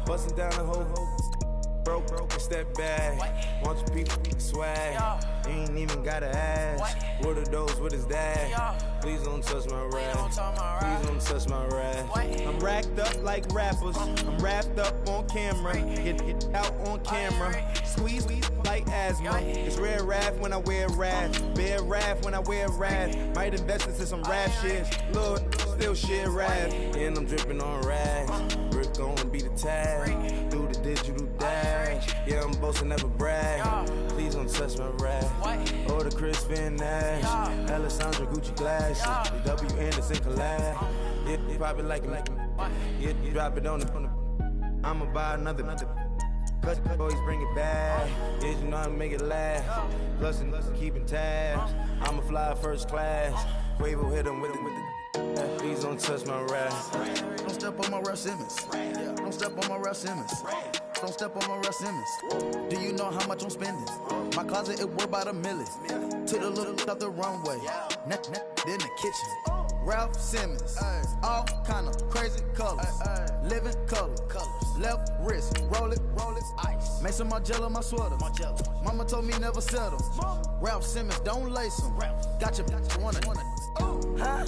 busting down the whole broke, step back. Want your people swag. You ain't even gotta ask. What are those with his dad? Please don't touch my rap. Please don't touch my rap. I'm racked up like rappers. I'm wrapped up on camera. Get out on camera. Squeeze like asthma. It's rare wrath when I wear wrath. Bare wrath when I wear wrath. Might invest into some rap shit. Lord, still shit wrath. And I'm dripping on rags. Rick gon' be the tag. Do the digital dash. Yeah, I'm boasting, never brag. Please don't touch my rap. Or the Chris Van Nash. Alessandra Gucci glasses. The DA1ENT's in collab. Yeah, pop it like it. Yeah, drop it on the. I'ma buy another. Cause boys bring it back. Yeah, you know how to make it last. Plus and keeping tabs. I'ma fly first class. Quavo hit him with it. Please don't touch my rap. Don't step on my Ralph Simmons. Don't step on my Ralph Simmons. Don't step on my Ralph Simmons. Do you know how much I'm spending? My closet, it worth about $1 million. Took the little out the runway. In the kitchen. Ralph Simmons. All kind of crazy colors. Living color. Left wrist. Roll it. Ice. Make some Margiela my sweater. Mama told me never settle. Ralph Simmons, don't lace him. Got your wanna. Huh?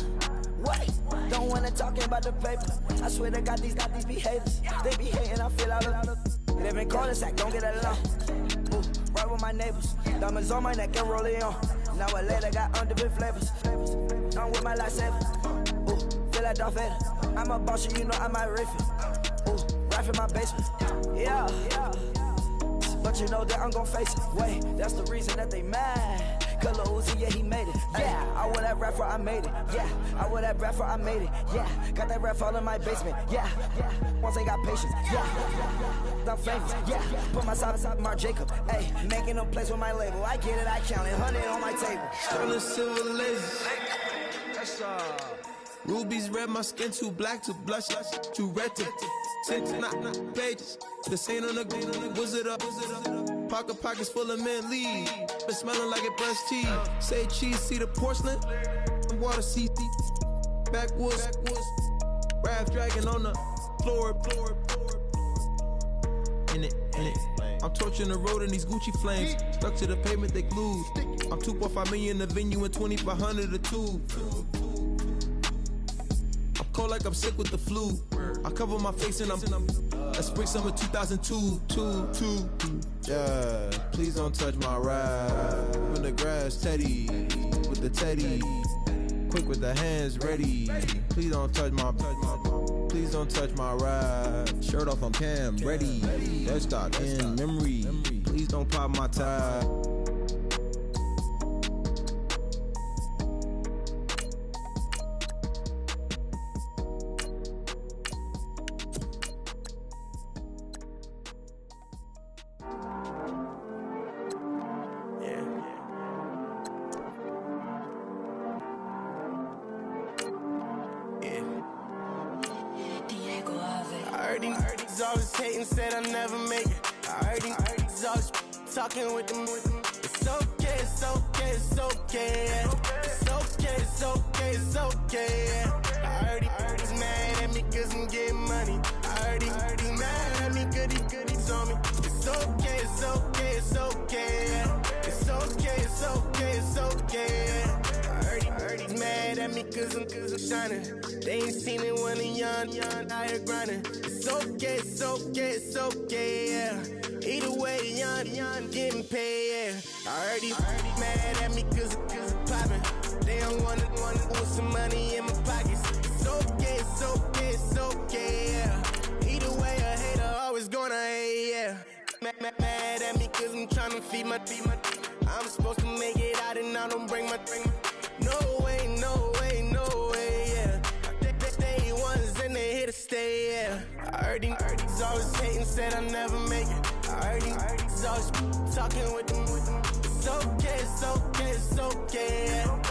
What? Don't wanna talk about the paper. I swear to God, these be haters. They be hating, I feel out of. Live in cul-de-sac, don't get along. Ooh, right with my neighbors. Diamonds on my neck and roll it on. Now I later got underbit flavors. I'm with my lifesaver. Ooh, feel like Darth Vader. I'm a boss, you know I might riff it. Ooh, right in my basement. Yeah. But you know that I'm gon' face it. Wait, that's the reason that they mad. Color Uzi, yeah, he made it. Yeah, I wear that rapper, I made it. Yeah, I wear that rapper, I made it. Yeah, got that rap all in my basement. Yeah, once I got patience. Yeah, I'm famous. Yeah, put myself inside Marc Jacob. Hey, making a place with my label. I get it, I count it. 100 on my table. Sterling silver lasers. Rubies red, my skin too black to blush, too red to tint, not pages. This ain't on the wizard up. Pockets full of mint leaves. Been smelling like it brushed teeth. Say cheese, see the porcelain. Water, see backwoods. Raft dragging on the floor. In it. I'm torching the road in these Gucci flames. Stuck to the pavement, they glued. I'm 2.5 million in the venue and 2,500 a tube. I'm cold like I'm sick with the flu. I cover my face and I'm spring summer 2002. Yeah, please don't touch my ride. In the grass, Teddy, with the Teddy. Quick with the hands ready. Please don't touch my ride. Shirt off on cam, ready. Desktop in memory. Please don't pop my tie. He's always hating, said I'll never make it. I heard he's always talking with them. It's okay. It's okay. I heard he's mad at me cause I'm getting money. I heard he's mad at me cause he's on me. It's okay. I heard he's mad at me cause I'm shining. They ain't seen it when I'm young, out here grinding. It's okay, yeah. Either way, young, getting paid, yeah. I heard he's mad at me cause I'm poppin'. They don't wanna put some money in my pockets. It's okay, yeah. Either way, a hater always gonna hate, yeah. Mad at me cause I'm tryna feed my I'm supposed to make it out and I don't bring my No way, yeah. Day ones and they here to stay, yeah. I heard he's always hating, said I'll never make it. I heard he's always talking with them. It's okay, yeah.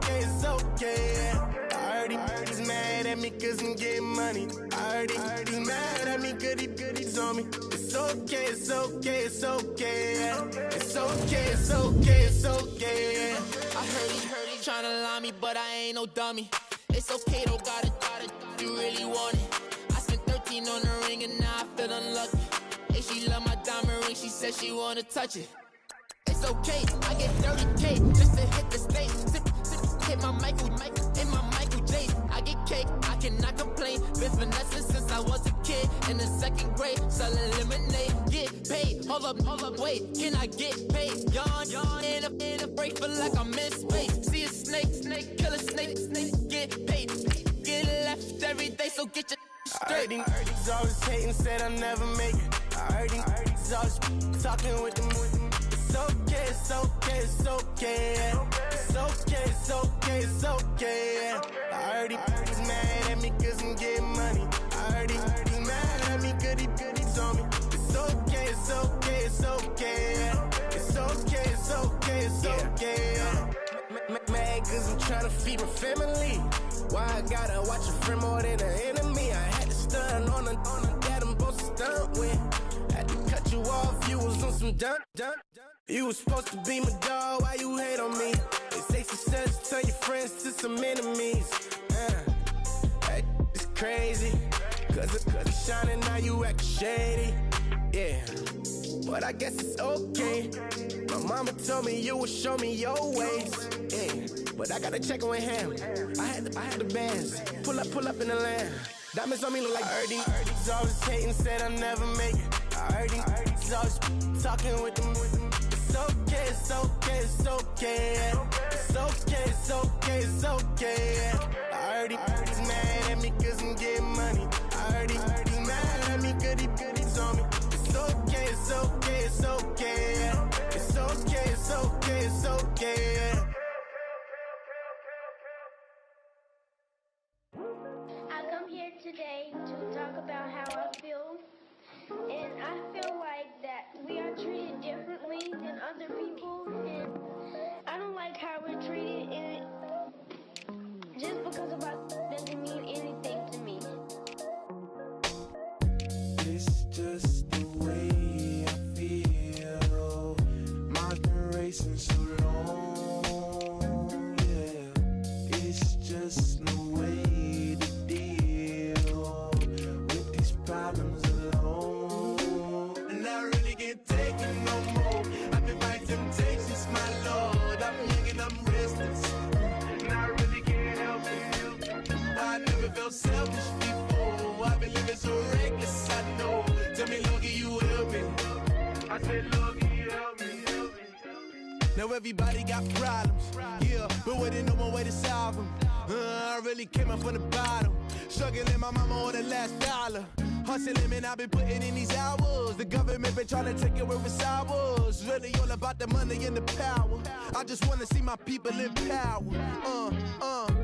It's okay, yeah. I heard he's mad at me cause I'm getting money. I heard he's mad at me cause he's on me. It's okay, yeah. It's okay, yeah. I heard he tryna lie me, but I ain't no dummy. It's okay though, got it, you really want it. I spent 13 on the ring says she wanna touch it. It's okay, I get 30K just to hit the stage. Hit my Michael J. I get cake, I cannot complain. Been finessing since I was a kid in the 2nd grade. Selling lemonade, get paid. Hold up, wait, can I get paid? Yawn, in a break, feel like I'm in space. See a snake, kill a snake, get paid. Get left every day, so get your straight. I heard these always hating, said I'll never make it. I heard these always talking with them. It's okay, it's okay, it's okay. It's okay, it's okay, it's okay. I heard he's mad at me cause I'm getting money. I heard he's mad at me cause he's on me. It's okay, it's okay, it's okay. It's okay, it's okay, it's okay. Mad cause I'm trying to feed my family. Why I gotta watch a friend more than an enemy? I had to stun on the that I'm supposed to stunt with. Had to cut you off, you was on some dun. You was supposed to be my dog, why you hate on me? They say success turn your friends to some enemies. That is crazy. Cause it's shining, now you act shady. Yeah, but I guess it's okay. My mama told me you would show me your ways. Yeah, but I gotta check with him. I had the bands. Pull up in the land. Diamonds on me look like Erdy. Erdy's always hating, said I'll never make it. I he's always talking with them. It's okay, it's okay, it's okay. It's okay, it's okay, it's okay. I heard he's mad at me cause I'm getting money. I heard he's mad at me cause he's on me. It's okay, it's okay, it's okay. It's okay, it's okay, it's okay. I come here today to talk about how I feel. And I feel like that we are treated differently than other people, and I don't like how we're treated, and just because of us doesn't mean anything to me. It's just the way I feel. Mine's been racing so long, yeah. It's just no way to deal with these problems alone. Take it no more. I've been fighting temptations, my lord. I'm young and I'm restless, and I really can't help it. I never felt selfish before. I've been living so reckless, I know. Tell me, Lord, can you help me? I said, Lord, can you help me? Now everybody got problems, yeah, but waiting no one way to solve them. I really came up from the bottom, struggling my mama on the last dollar. Hustling, man, I've been putting in these hours. The government been trying to take away with sours. Really all about the money and the power. I just wanna see my people in power.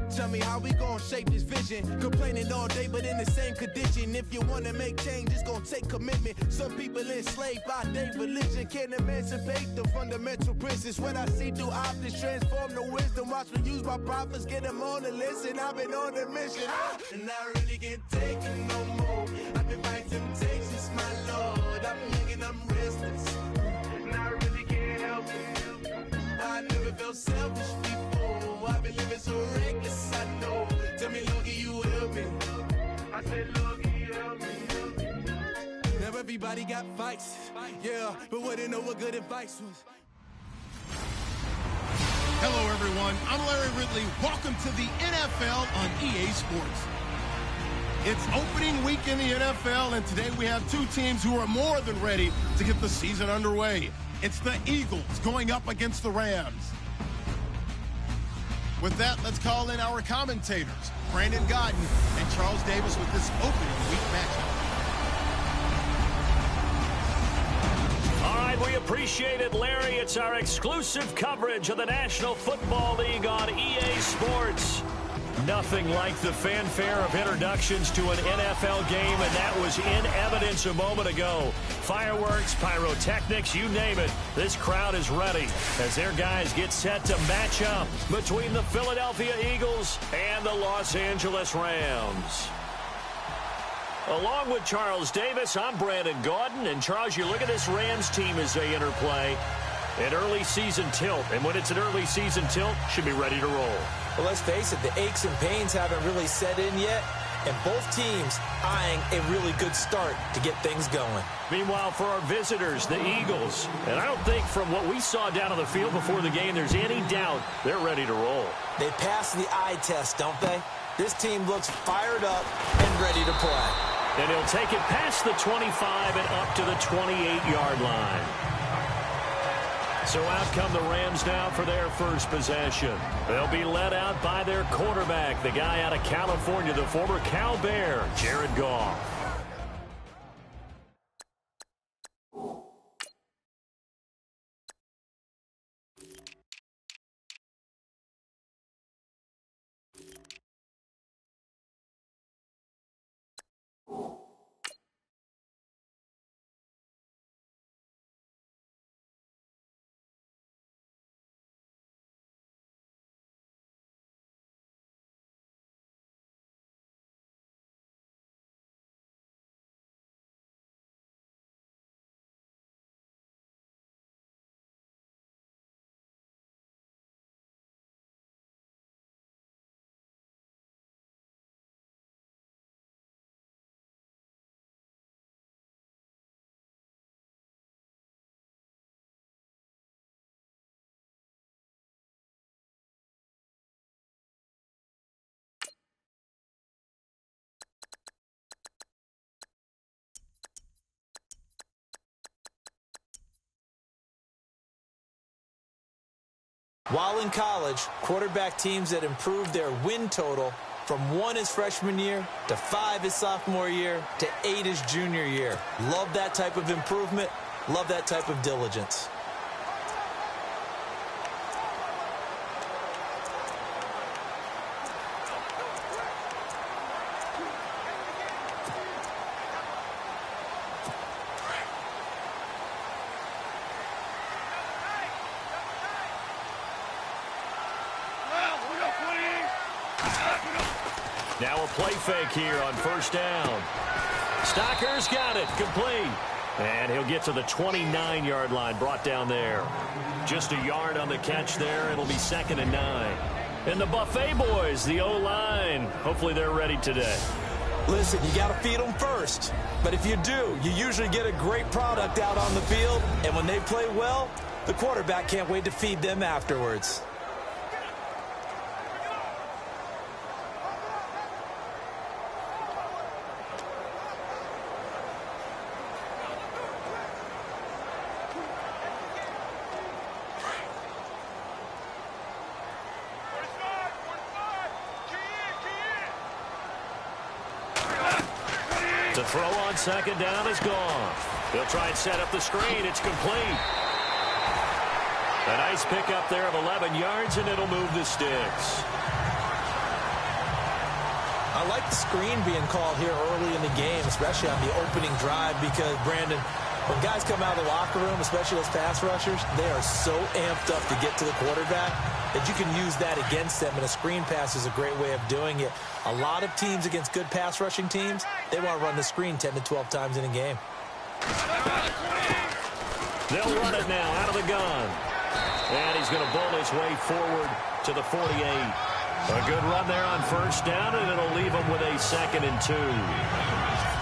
Tell me how we gon' shape this vision. Complaining all day, but in the same condition. If you wanna make change, it's gon' take commitment. Some people enslaved by their religion can't emancipate the fundamental principles. What I see through optics transform the wisdom. Watch me use my prophets, get them on the list, and I've been on the mission. And I really can't take it no more. I've been fighting temptations, my lord. I'm young and I'm restless, and I really can't help it. I never felt selfish before. I've been living so reckless, I know. Tell me, Lord, can you help me? I said, Lord, can you help me? Now everybody got fights, yeah, but wouldn't know what good advice was. Hello, everyone. I'm Larry Ridley. Welcome to the NFL on EA Sports. It's opening week in the NFL, and today we have two teams who are more than ready to get the season underway. It's the Eagles going up against the Rams. With that, let's call in our commentators, Brandon Godden and Charles Davis, with this opening week matchup. All right, we appreciate it, Larry. It's our exclusive coverage of the National Football League on EA Sports. Nothing like the fanfare of introductions to an NFL game, and that was in evidence a moment ago. Fireworks, pyrotechnics, you name it. This crowd is ready as their guys get set to match up between the Philadelphia Eagles and the Los Angeles Rams. Along with Charles Davis, I'm Brandon Gaudin. And, Charles, you look at this Rams team as they interplay. An early season tilt, and when it's an early season tilt, should be ready to roll. Well, let's face it, the aches and pains haven't really set in yet. and both teams eyeing a really good start to get things going. Meanwhile, for our visitors, the Eagles, and I don't think from what we saw down on the field before the game there's any doubt they're ready to roll. They pass the eye test, don't they? This team looks fired up and ready to play. And he'll take it past the 25 and up to the 28-yard line. So out come the Rams now for their first possession. They'll be led out by their quarterback, the guy out of California, the former Cal Bear, Jared Goff. While in college, quarterback teams that improved their win total from 1 his freshman year to 5 his sophomore year to 8 his junior year. Love that type of improvement. Love that type of diligence. Now a play fake here on first down. Stocker's got it, complete. And he'll get to the 29-yard line, brought down there. Just a yard on the catch there. It'll be 2nd and 9. And the Buffet boys, the O-line, hopefully they're ready today. Listen, you got to feed them first. But if you do, you usually get a great product out on the field. And when they play well, the quarterback can't wait to feed them afterwards. The throw on 2nd down is gone. They'll try and set up the screen. It's complete. A nice pickup there of 11 yards, and it'll move the sticks. I like the screen being called here early in the game, especially on the opening drive, because, Brandon, when guys come out of the locker room, especially those pass rushers, they are so amped up to get to the quarterback that you can use that against them, and a screen pass is a great way of doing it. A lot of teams against good pass rushing teams, they want to run the screen 10 to 12 times in a game. They'll run it now out of the gun. And he's going to bull his way forward to the 48. A good run there on first down, and it'll leave him with a 2nd and 2.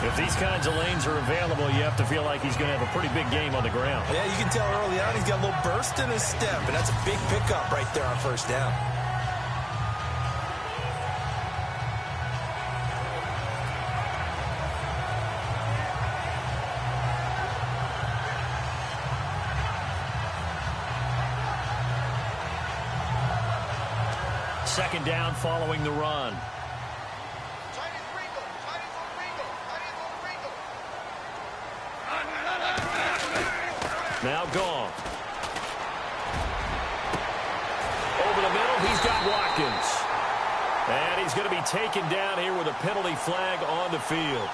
If these kinds of lanes are available, you have to feel like he's going to have a pretty big game on the ground. Yeah, you can tell early on he's got a little burst in his step, and that's a big pickup right there on first down. Second down following the run. Now gone. Over the middle, he's got Watkins. And he's going to be taken down here with a penalty flag on the field.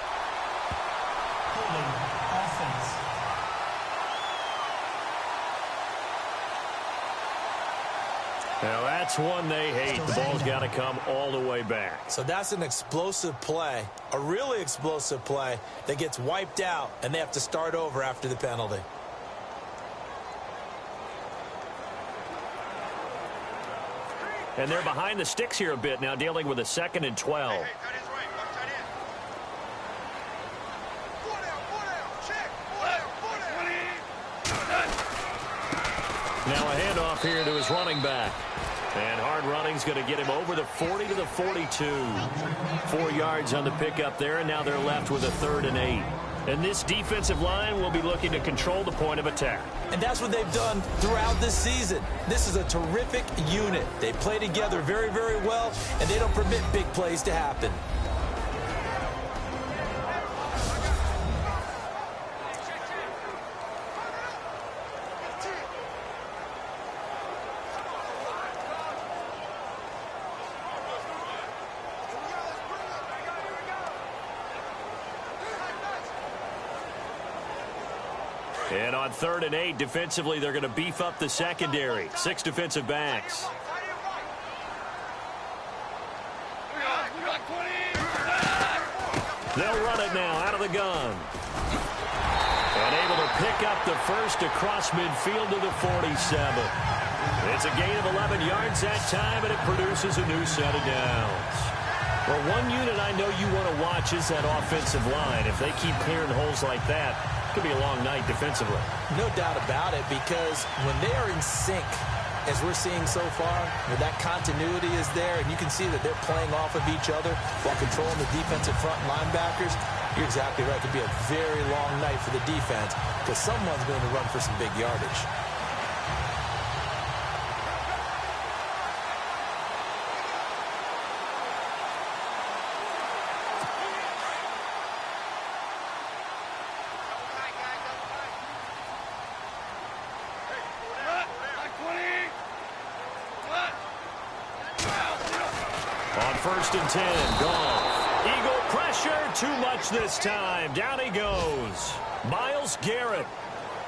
Now that's one they hate. The ball's got to come all the way back. So that's an explosive play, a really explosive play that gets wiped out, and they have to start over after the penalty. And they're behind the sticks here a bit now, dealing with a 2nd and 12. Now a handoff here to his running back. And hard running's going to get him over the 40 to the 42. 4 yards on the pickup there, and now they're left with a 3rd and 8. And this defensive line will be looking to control the point of attack. And that's what they've done throughout this season. This is a terrific unit. They play together very, very well, and they don't permit big plays to happen. And on 3rd and 8, defensively, they're going to beef up the secondary. 6 defensive backs. They'll run it now out of the gun. And able to pick up the first across midfield to the 47. It's a gain of 11 yards that time, and it produces a new set of downs. Well, one unit I know you want to watch is that offensive line. If they keep clearing holes like that, it could be a long night defensively. No doubt about it, because when they are in sync, as we're seeing so far, that continuity is there, and you can see that they're playing off of each other while controlling the defensive front linebackers. You're exactly right. It could be a very long night for the defense because someone's going to run for some big yardage. On 1st and 10, Goff. Eagle pressure, too much this time. Down he goes. Myles Garrett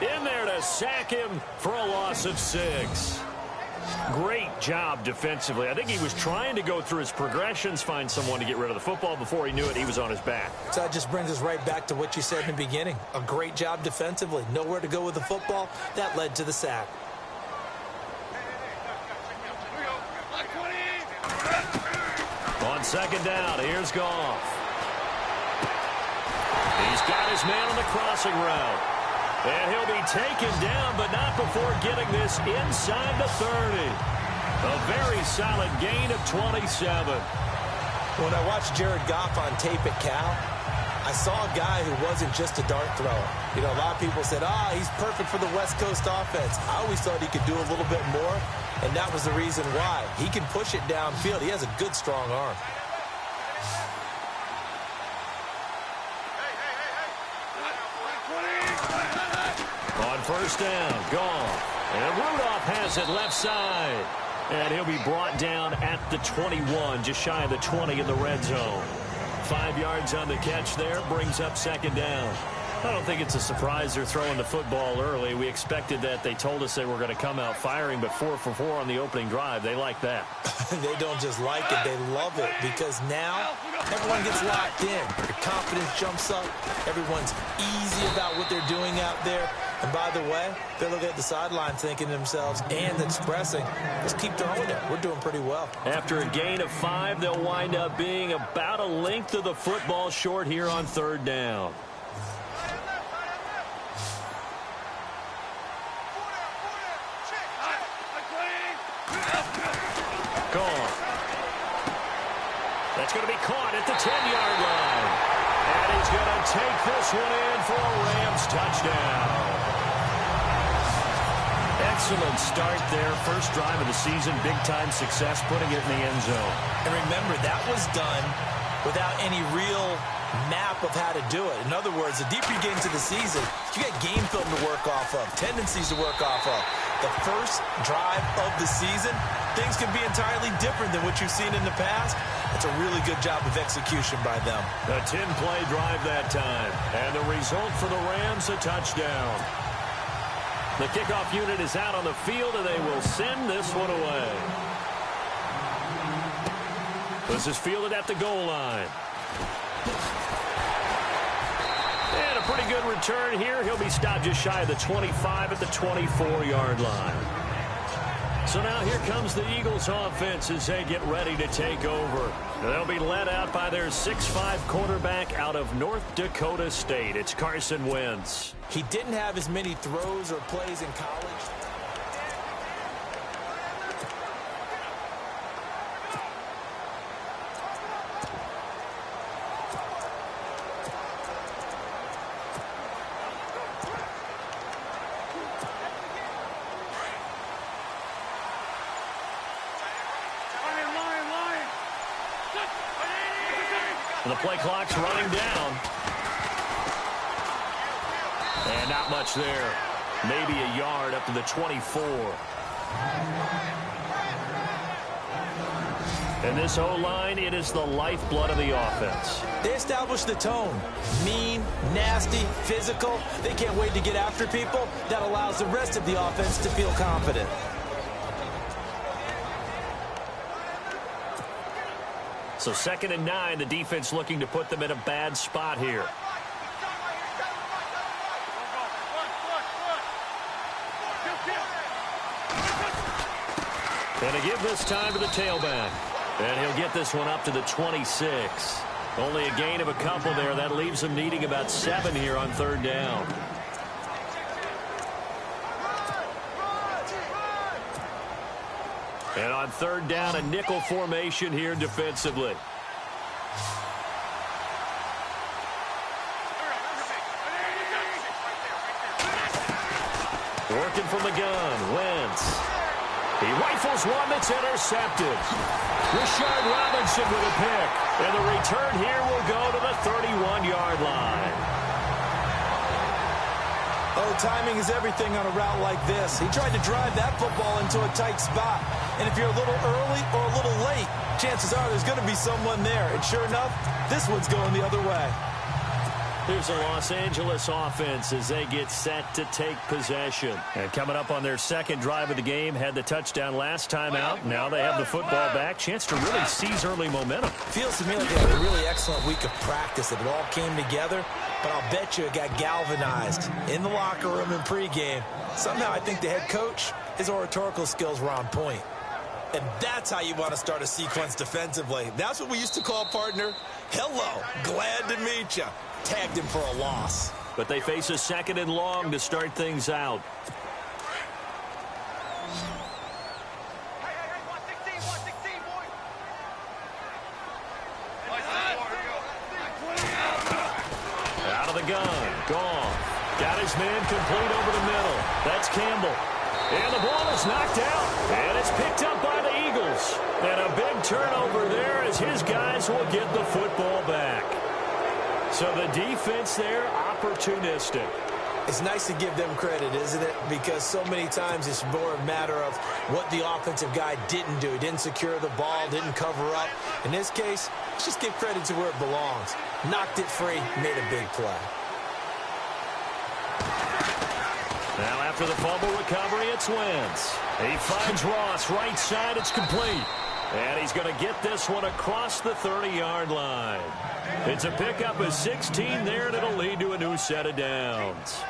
in there to sack him for a loss of 6. Great job defensively. I think he was trying to go through his progressions, find someone to get rid of the football. Before he knew it, he was on his back. So that just brings us right back to what you said in the beginning. A great job defensively. Nowhere to go with the football. That led to the sack. On 2nd down, here's Goff. He's got his man on the crossing route. And he'll be taken down, but not before getting this inside the 30. A very solid gain of 27. When I watched Jared Goff on tape at Cal, I saw a guy who wasn't just a dart thrower. You know, a lot of people said, he's perfect for the West Coast offense. I always thought he could do a little bit more, and that was the reason why. He can push it downfield. He has a good, strong arm. On 1st down, Goff. And Rudolph has it left side. And he'll be brought down at the 21, just shy of the 20 in the red zone. 5 yards on the catch there, brings up 2nd down. I don't think it's a surprise they're throwing the football early. We expected that. They told us they were going to come out firing, but 4 for 4 on the opening drive. They like that. They don't just like it, they love it, because now everyone gets locked in. Their confidence jumps up. Everyone's easy about what they're doing out there. And by the way, they're looking at the sideline thinking to themselves and expressing, let's keep throwing it. We're doing pretty well. After a gain of 5, they'll wind up being about a length of the football short here on 3rd down. Gone. That's going to be caught at the 10-yard line. And he's going to take this one in for a Rams touchdown. Excellent start there. First drive of the season. Big-time success putting it in the end zone. And remember, that was done without any real map of how to do it. In other words, the deeper you get into the season, you get game film to work off of, tendencies to work off of. The first drive of the season, things can be entirely different than what you've seen in the past. That's a really good job of execution by them. A 10-play drive that time. And the result for the Rams, a touchdown. The kickoff unit is out on the field, and they will send this one away. This is fielded at the goal line. And a pretty good return here. He'll be stopped just shy of the 25 at the 24-yard line. So now here comes the Eagles offense as they get ready to take over. They'll be led out by their 6'5" quarterback out of North Dakota State. It's Carson Wentz. He didn't have as many throws or plays in college. The play clock's running down. And not much there. Maybe a yard up to the 24. And this O-line, it is the lifeblood of the offense. They established the tone. Mean, nasty, physical. They can't wait to get after people. That allows the rest of the offense to feel confident. So 2nd and 9, the defense looking to put them in a bad spot here. And to give this time to the tailback. And he'll get this one up to the 26. Only a gain of a couple there. That leaves them needing about 7 here on 3rd down. And on 3rd down, a nickel formation here defensively. Working from the gun, Wentz. He rifles one that's intercepted. Rashard Robinson with a pick. And the return here will go to the 31-yard line. Oh, timing is everything on a route like this. He tried to drive that football into a tight spot. And if you're a little early or a little late, chances are there's going to be someone there. And sure enough, this one's going the other way. Here's the Los Angeles offense as they get set to take possession. And coming up on their 2nd drive of the game, had the touchdown last time out. Now they have the football back. Chance to really seize early momentum. Feels to me like they had a really excellent week of practice. It all came together, but I'll bet you it got galvanized in the locker room in pregame. Somehow I think the head coach, his oratorical skills were on point. And that's how you want to start a sequence defensively. That's what we used to call, partner, hello, glad to meet you. Tagged him for a loss. But they face a 2nd and long to start things out. Out of the gun, gone. Got his man complete over the middle. That's Campbell. And the ball is knocked out. And it's picked up by the Eagles. And a big turnover there as his guys will get the football back. So the defense there, opportunistic. It's nice to give them credit, isn't it? Because so many times it's more a matter of what the offensive guy didn't do. He didn't secure the ball, didn't cover up. In this case, let's just give credit to where it belongs. Knocked it free, made a big play. Now after the fumble recovery, it's Wentz. He finds Ross, right side, it's complete. And he's going to get this one across the 30-yard line. It's a pickup of 16 there, and it'll lead to a new set of downs.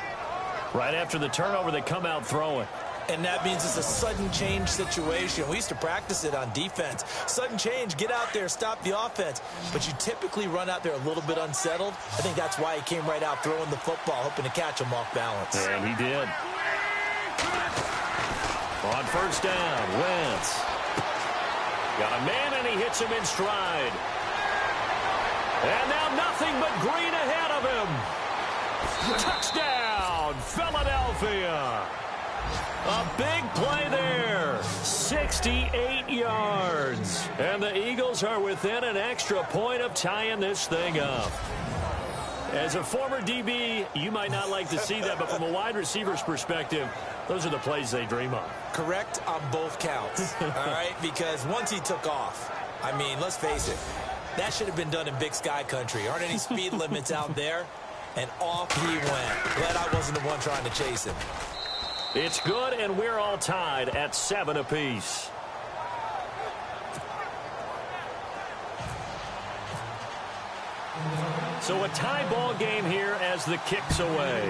Right after the turnover, they come out throwing. And that means it's a sudden change situation. We used to practice it on defense. Sudden change, get out there, stop the offense. But you typically run out there a little bit unsettled. I think that's why he came right out throwing the football, hoping to catch him off balance. And he did. On 1st down, Wentz. Got a man, and he hits him in stride. And now nothing but green ahead of him. Touchdown, Philadelphia. A big play there. 68 yards. And the Eagles are within an extra point of tying this thing up. As a former DB, you might not like to see that, but from a wide receiver's perspective, those are the plays they dream of. Correct on both counts, all right? Because once he took off, I mean, let's face it, that should have been done in Big Sky country. Aren't any speed limits out there? And off he went. Glad I wasn't the one trying to chase him. It's good, and we're all tied at 7 apiece. So a tie ball game here as the kick's away.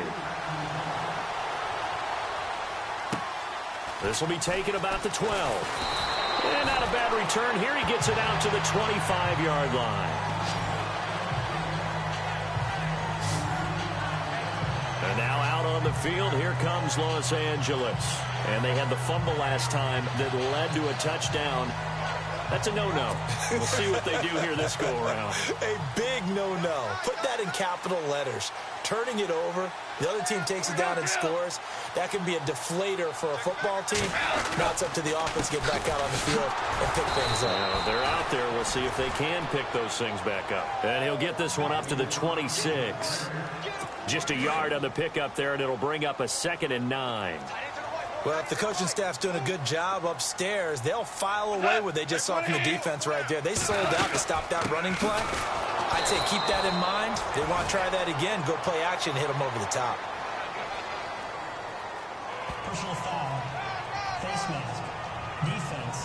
This will be taken about the 12. And not a bad return here. He gets it out to the 25-yard line. And now out on the field, here comes Los Angeles. And they had the fumble last time that led to a touchdown. That's a no-no. We'll see what they do here this go-around. A big no-no. Put that in capital letters. Turning it over, the other team takes it down and scores. That can be a deflator for a football team. Now it's up to the offense to get back out on the field and pick things up. They're out there. We'll see if they can pick those things back up. And he'll get this one up to the 26. Just a yard on the pickup there, and it'll bring up a 2nd and 9. Well, if the coaching staff's doing a good job upstairs, they'll file away what they just saw from the defense right there. They sold out to stop that running play. I'd say keep that in mind. They want to try that again, go play action, hit them over the top. Personal foul. Face mask. Defense.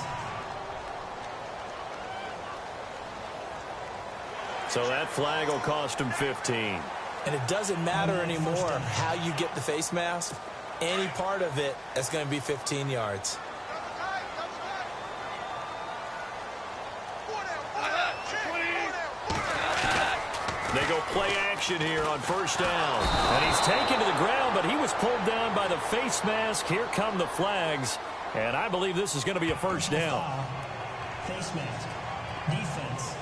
So that flag will cost him 15. And it doesn't matter anymore how you get the face mask. Any part of it, that's going to be 15 yards. They go play action here on 1st down. And he's taken to the ground, but he was pulled down by the face mask. Here come the flags. And I believe this is going to be a 1st down. Face mask. Defense.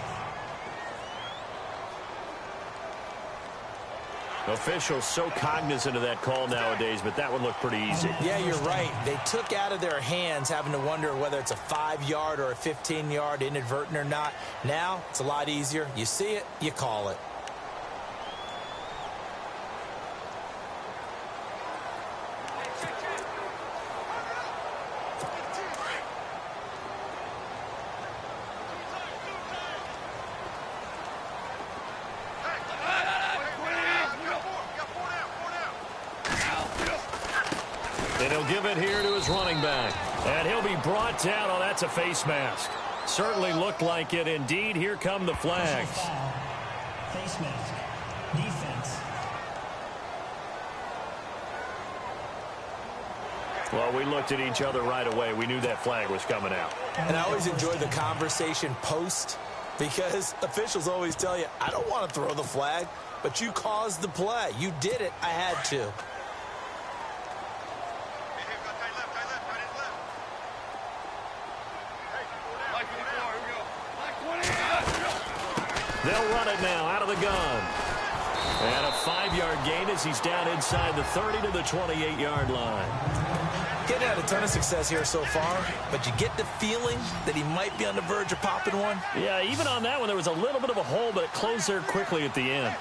Officials so cognizant of that call nowadays, but that would look pretty easy. Yeah, you're right. They took out of their hands having to wonder whether it's a 5-yard or a 15-yard inadvertent or not. Now, it's a lot easier. You see it, you call it. And he'll give it here to his running back. And he'll be brought down. Oh, that's a face mask. Certainly looked like it. Indeed, here come the flags. Face mask. Defense. Well, we looked at each other right away. We knew that flag was coming out. And I always enjoy the conversation post because officials always tell you, I don't want to throw the flag, but you caused the play. You did it. I had to. They'll run it now out of the gun. And a 5-yard gain as he's down inside the 30 to the 28-yard line. Getting had a ton of success here so far, but you get the feeling that he might be on the verge of popping one. Yeah, even on that one, there was a little bit of a hole, but it closed there quickly at the end.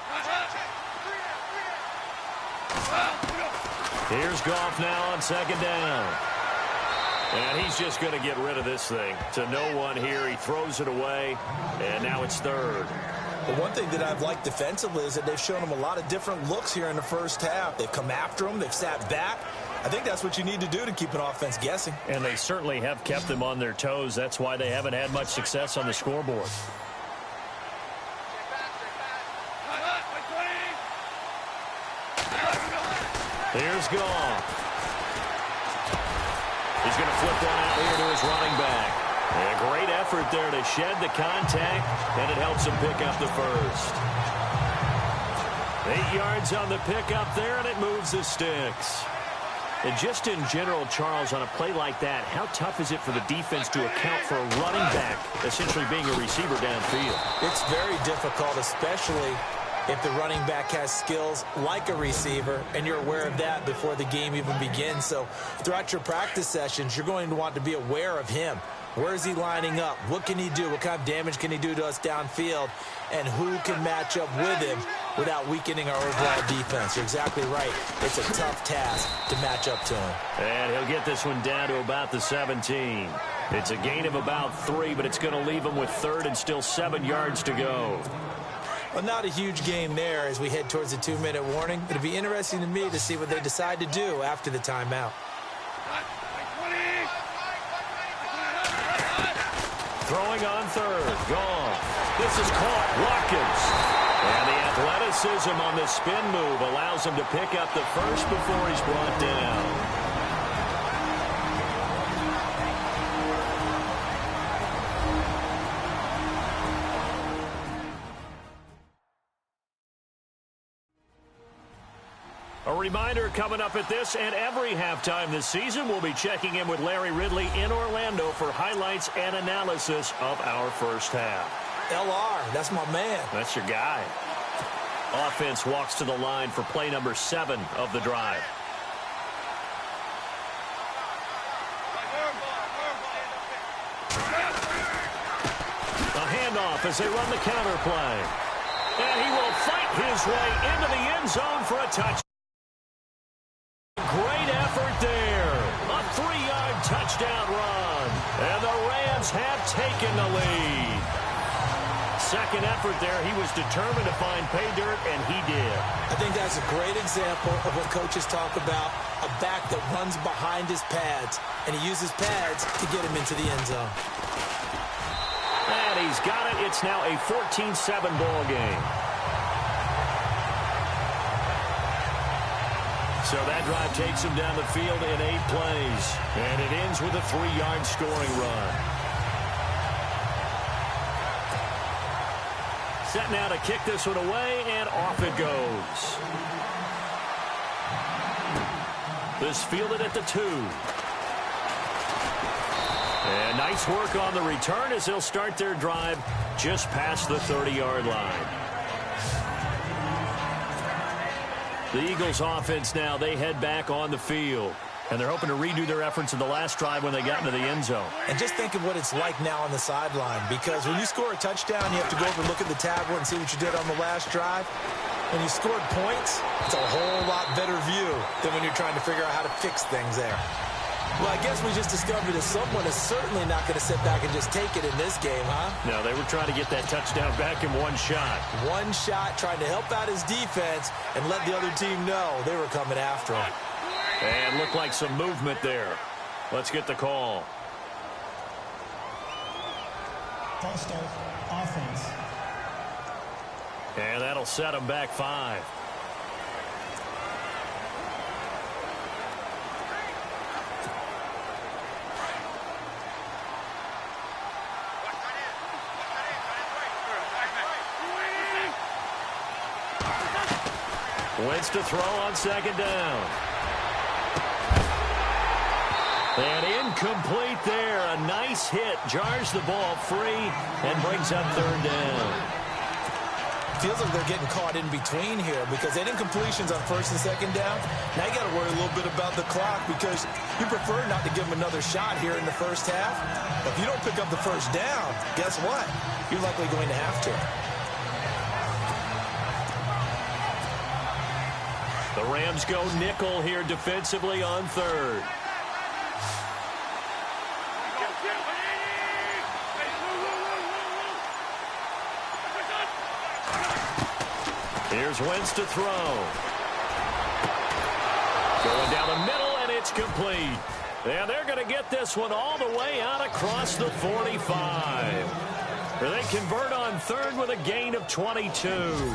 Here's Goff now on 2nd down. And he's just going to get rid of this thing to no one here. He throws it away, and now it's 3rd. But one thing that I've liked defensively is that they've shown him a lot of different looks here in the first half. They've come after him. They've sat back. I think that's what you need to do to keep an offense guessing. And they certainly have kept them on their toes. That's why they haven't had much success on the scoreboard. Here's Goff. He's going to flip one out here to his running back. And a great effort there to shed the contact, and it helps him pick up the first. 8 yards on the pickup there, and it moves the sticks. And just in general, Charles, on a play like that, how tough is it for the defense to account for a running back essentially being a receiver downfield? It's very difficult, especially if the running back has skills like a receiver, and you're aware of that before the game even begins. So throughout your practice sessions, you're going to want to be aware of him. Where is he lining up? What can he do? What kind of damage can he do to us downfield? And who can match up with him without weakening our overall defense? You're exactly right. It's a tough task to match up to him. And he'll get this one down to about the 17. It's a gain of about 3, but it's going to leave him with 3rd and still 7 yards to go. Well, not a huge game there as we head towards the 2-minute warning. It'll be interesting to me to see what they decide to do after the timeout. Throwing on 3rd. Goff. This is caught. Watkins. And the athleticism on the spin move allows him to pick up the first before he's brought down. A reminder coming up at this and every halftime this season, we'll be checking in with Larry Ridley in Orlando for highlights and analysis of our first half. LR, that's my man. That's your guy. Offense walks to the line for play number 7 of the drive. A handoff as they run the counter play. And he will fight his way into the end zone for a touchdown. Great effort there. A 3-yard touchdown run. And the Rams have taken the lead. Second effort there. He was determined to find pay dirt, and he did. I think that's a great example of what coaches talk about, a back that runs behind his pads, and he uses pads to get him into the end zone. And he's got it. It's now a 14-7 ball game. So that drive takes him down the field in 8 plays. And it ends with a 3-yard scoring run. Set now to kick this one away, and off it goes. This fielded at the 2. And nice work on the return as they'll start their drive just past the 30-yard line. The Eagles offense now, they head back on the field. And they're hoping to redo their efforts in the last drive when they got into the end zone. And just think of what it's like now on the sideline, because when you score a touchdown, you have to go over and look at the tablet and see what you did on the last drive. When you scored points, it's a whole lot better view than when you're trying to figure out how to fix things there. Well, I guess we just discovered that someone is certainly not going to sit back and just take it in this game, huh? No, they were trying to get that touchdown back in one shot. One shot, trying to help out his defense and let the other team know they were coming after him. And looked like some movement there. Let's get the call. False start, offense. And that'll set them back 5. Wentz to throw on second down. And incomplete there. A nice hit. Jars the ball free and brings up third down. Feels like they're getting caught in between here because they didn't incompletions on first and second down. Now you got to worry a little bit about the clock because you prefer not to give them another shot here in the first half. But if you don't pick up the first down, guess what? You're likely going to have to. The Rams go nickel here defensively on third. Here's Wentz to throw. Going down the middle, and it's complete. And they're going to get this one all the way out across the 45. They convert on third with a gain of 22.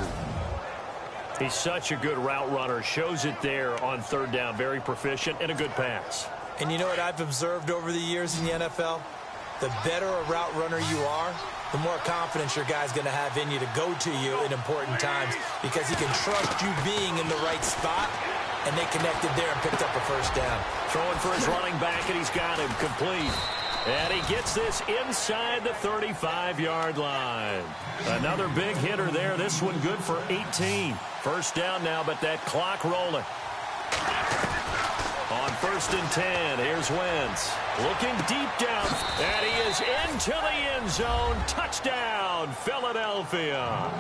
He's such a good route runner. Shows it there on third down. Very proficient and a good pass. And you know what I've observed over the years in the NFL? The better a route runner you are, the more confidence your guy's going to have in you to go to you in important times because he can trust you being in the right spot, and they connected there and picked up a first down. Throwing for his running back, and he's got him complete. And he gets this inside the 35-yard line. Another big hitter there. This one good for 18. First down now, but that clock rolling. On first and 10, here's Wentz. Looking deep down, and he is into the end zone. Touchdown, Philadelphia.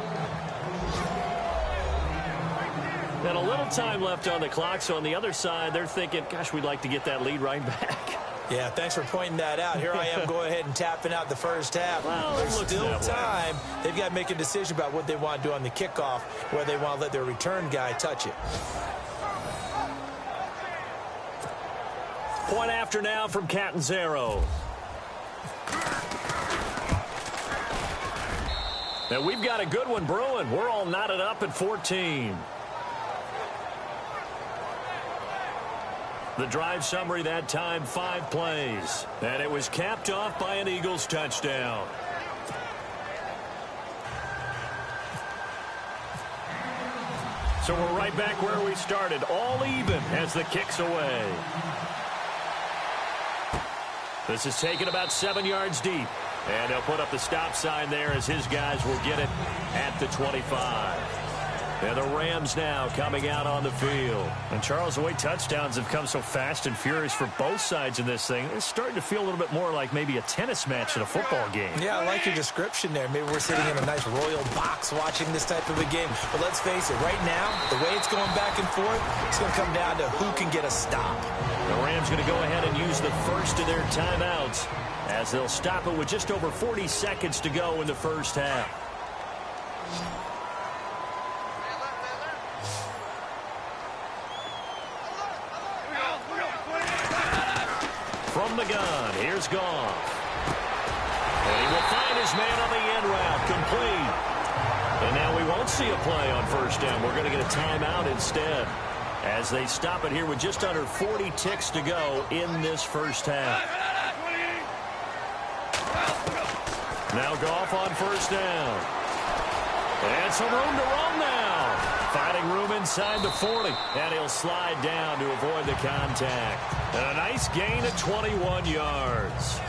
And a little time left on the clock, so on the other side, they're thinking, gosh, we'd like to get that lead right back. Yeah, thanks for pointing that out. Here I am going ahead and tapping out the first half. Well, there's still time. They've got to make a decision about what they want to do on the kickoff, where they want to let their return guy touch it. Point after now from Catanzaro. Now we've got a good one brewing. We're all knotted up at 14. The drive summary that time, 5 plays. And it was capped off by an Eagles touchdown. So we're right back where we started, all even as the kick's away. This is taken about 7 yards deep. And he'll put up the stop sign there as his guys will get it at the 25. And the Rams now coming out on the field. And Charles, the way touchdowns have come so fast and furious for both sides in this thing, it's starting to feel a little bit more like maybe a tennis match in a football game. Yeah, I like your description there. Maybe we're sitting in a nice royal box watching this type of a game. But let's face it, right now, the way it's going back and forth, it's going to come down to who can get a stop. The Rams going to go ahead and use the first of their timeouts as they'll stop it with just over 40 seconds to go in the first half. From the gun, here's Goff. And he will find his man on the end route, complete. And now we won't see a play on first down. We're going to get a timeout instead as they stop it here with just under 40 ticks to go in this first half. Now Goff on first down. And some room to roam now. Finding room inside the 40. And he'll slide down to avoid the contact. And a nice gain of 21 yards.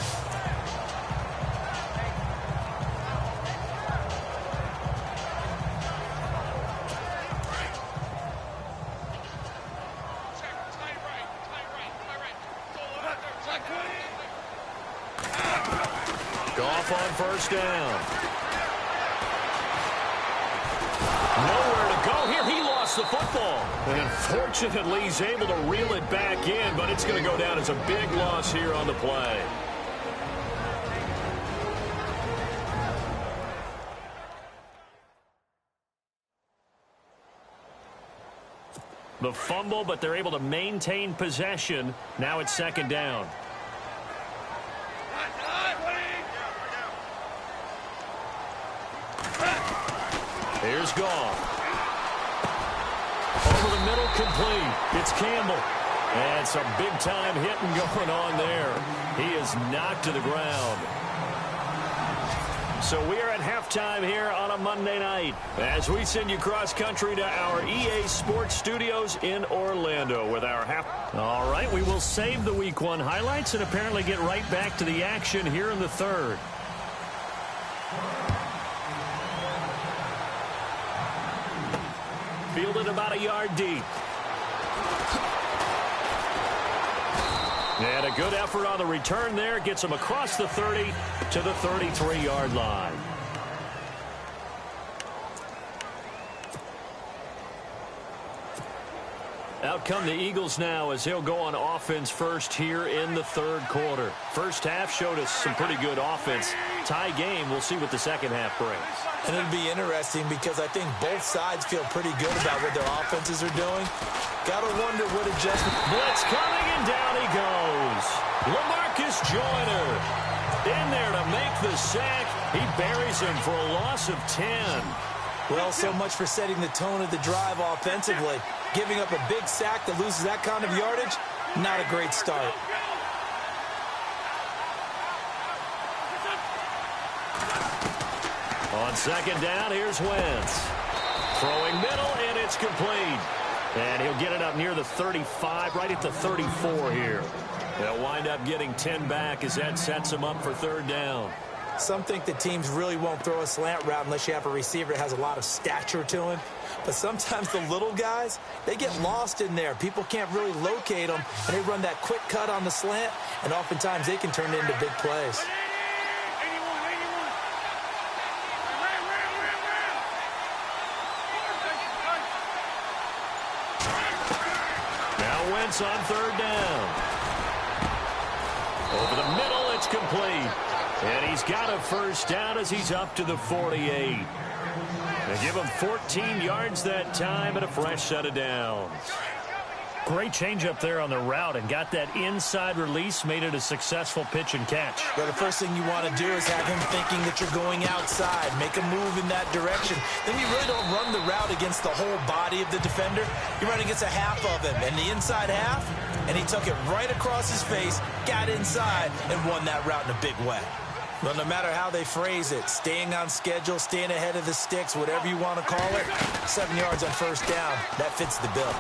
Goff on first down. Nowhere to go here. He lost the football. And unfortunately, he's able to reel it back in, but it's going to go down as a big loss here on the play. The fumble, but they're able to maintain possession. Now it's second down. Here's Goff. Over the middle, complete. It's Campbell. And some big-time hitting going on there. He is knocked to the ground. So we are at halftime here on a Monday night as we send you cross-country to our EA Sports Studios in Orlando with our half. All right, we will save the Week 1 highlights and apparently get right back to the action here in the third. Fielded about a yard deep. And a good effort on the return there. Gets him across the 30 to the 33-yard line. Out come the Eagles now as he'll go on offense first here in the third quarter. First half showed us some pretty good offense. Tie game. We'll see what the second half brings. And it'll be interesting because I think both sides feel pretty good about what their offenses are doing. Got to wonder what adjustment. Blitz coming, and down he goes. LaMarcus Joyner in there to make the sack. He buries him for a loss of 10. Well, so much for setting the tone of the drive offensively. Giving up a big sack that loses that kind of yardage, not a great start. On second down, here's Wentz. Throwing middle, and it's complete. And he'll get it up near the 35, right at the 34 here. They'll wind up getting 10 back as that sets him up for third down. Some think the teams really won't throw a slant route unless you have a receiver that has a lot of stature to him. But sometimes the little guys, they get lost in there. People can't really locate them, and they run that quick cut on the slant, and oftentimes they can turn it into big plays. Now Wentz on third down. Over the middle, it's complete. And he's got a first down as he's up to the 48. They give him 14 yards that time and a fresh set of downs. Great change up there on the route and got that inside release, made it a successful pitch and catch. Well, the first thing you want to do is have him thinking that you're going outside, make a move in that direction. Then you really don't run the route against the whole body of the defender. You run against a half of him, and the inside half, and he took it right across his face, got inside, and won that route in a big way. Well, no matter how they phrase it, staying on schedule, staying ahead of the sticks, whatever you want to call it, 7 yards on first down, that fits the bill.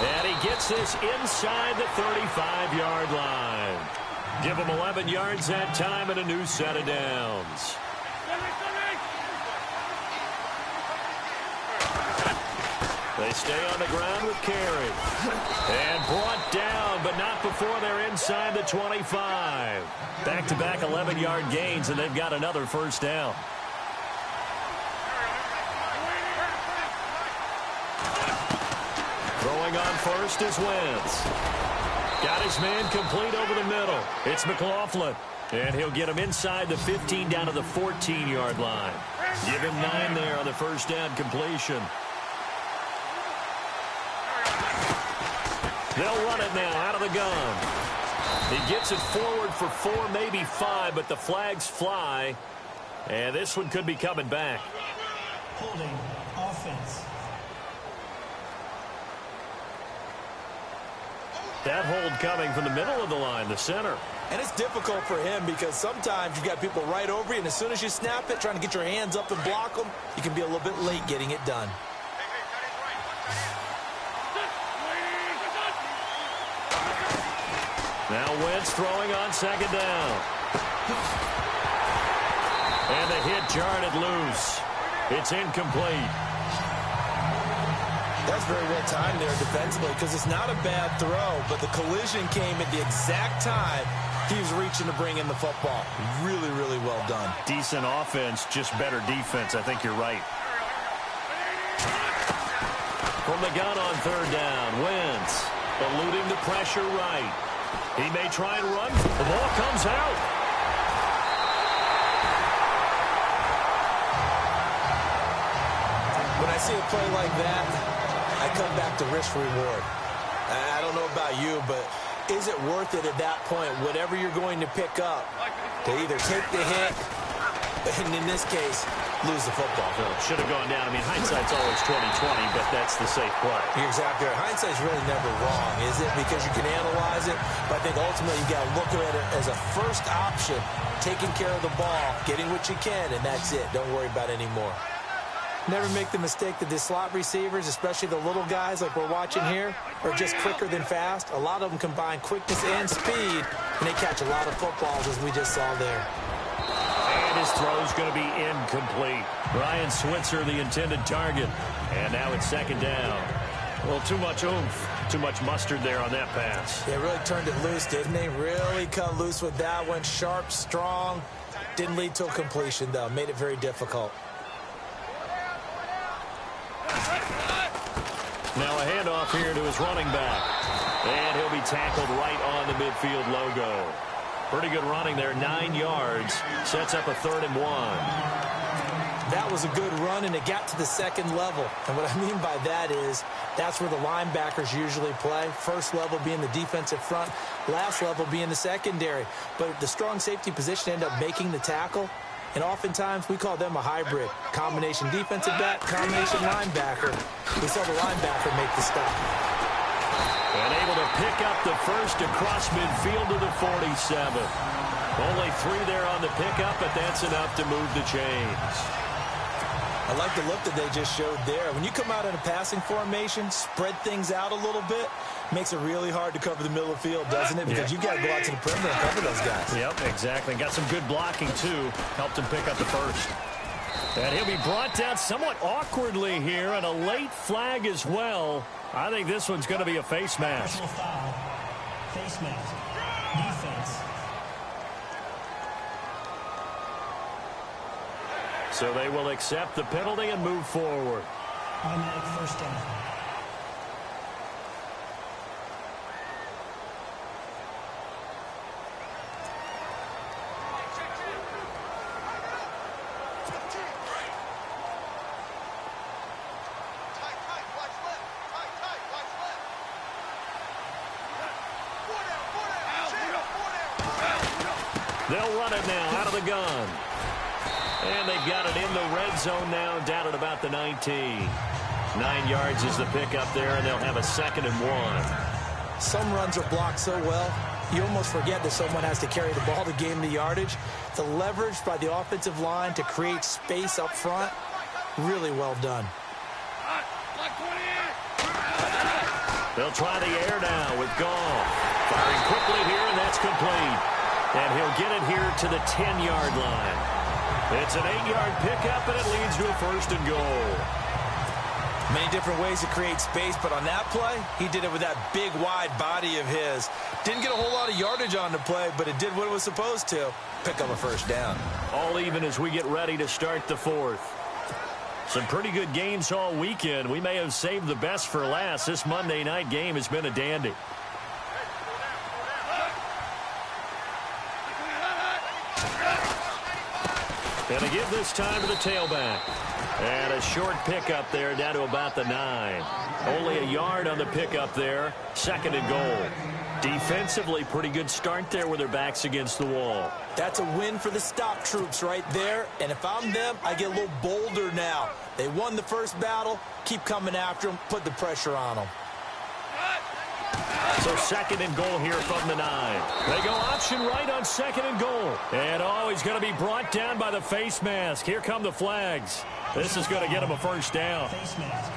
And he gets this inside the 35-yard line. Give him 11 yards that time and a new set of downs. They stay on the ground with Carey. And brought down, but not before they're inside the 25. Back-to-back 11-yard gains, and they've got another first down. Throwing on first is Wentz. Got his man complete over the middle. It's McLaughlin. And he'll get him inside the 15 down to the 14-yard line. Give him 9 there on the first down completion. They'll run it now out of the gun. He gets it forward for 4, maybe 5, but the flags fly. And this one could be coming back. Holding offense. That hold coming from the middle of the line, the center. And it's difficult for him because sometimes you've got people right over you, and as soon as you snap it, trying to get your hands up and block them, you can be a little bit late getting it done. Now Wentz throwing on second down. And the hit jarred it loose. It's incomplete. That's very well timed there defensively because it's not a bad throw, but the collision came at the exact time he was reaching to bring in the football. Really, really well done. Decent offense, just better defense. I think you're right. From the gun on third down, Wentz eluding the pressure right. He may try and run. The ball comes out. When I see a play like that, I come back to risk reward. I don't know about you, but is it worth it at that point, whatever you're going to pick up, to either take the hit, and in this case, lose the football? So should have gone down. I mean, hindsight's always 20/20, but that's the safe play. You're exactly right. Hindsight's really never wrong, is it? Because you can analyze it, but I think ultimately you got to look at it as a first option, taking care of the ball, getting what you can, and that's it. Don't worry about it anymore. Never make the mistake that the slot receivers, especially the little guys like we're watching here, are just quicker than fast. A lot of them combine quickness and speed, and they catch a lot of footballs, as we just saw there. And his throw's going to be incomplete. Ryan Switzer, the intended target. And now it's second down. Well, too much oomph, too much mustard there on that pass. They really turned it loose, didn't they? Really cut loose with that one. Sharp, strong. Didn't lead to a completion, though. Made it very difficult. Now a handoff here to his running back. And he'll be tackled right on the midfield logo. Pretty good running there, 9 yards. Sets up a 3rd and 1. That was a good run, and it got to the second level. And what I mean by that is that's where the linebackers usually play. First level being the defensive front, last level being the secondary. But the strong safety position ended up making the tackle. And oftentimes we call them a hybrid. Combination defensive back, combination linebacker. We saw the linebacker make the stop. And able to pick up the first across midfield to the 47. Only 3 there on the pickup, but that's enough to move the chains. I like the look that they just showed there. When you come out in a passing formation, spread things out a little bit, makes it really hard to cover the middle of the field, doesn't it? Because you've got to go out to the perimeter and cover those guys. Yep, exactly. Got some good blocking, too. Helped him pick up the first. And he'll be brought down somewhat awkwardly here, and a late flag as well. I think this one's going to be a face mask. Personal foul. Face mask. Defense. So they will accept the penalty and move forward. Automatic first down. They'll run it now out of the gun. And they've got it in the red zone now, down at about the 19. 9 yards is the pickup there, and they'll have a 2nd and 1. Some runs are blocked so well, you almost forget that someone has to carry the ball to gain the yardage. The leverage by the offensive line to create space up front, really well done. They'll try the air now with Goff. Firing quickly here, and that's complete. And he'll get it here to the 10-yard line. It's an 8-yard pickup, and it leads to a 1st and goal. Many different ways to create space, but on that play, he did it with that big, wide body of his. Didn't get a whole lot of yardage on the play, but it did what it was supposed to. Pick up a 1st down. All even as we get ready to start the 4th. Some pretty good games all weekend. We may have saved the best for last. This Monday night game has been a dandy. And to give this time to the tailback. And a short pickup there down to about the 9. Only a yard on the pickup there. 2nd and goal. Defensively, pretty good start there with their backs against the wall. That's a win for the stop troops right there. And if I'm them, I get a little bolder now. They won the first battle. Keep coming after them. Put the pressure on them. So 2nd and goal here from the 9. They go option right on 2nd and goal. And he's going to be brought down by the face mask. Here come the flags. This is going to get him a 1st down. Face mask.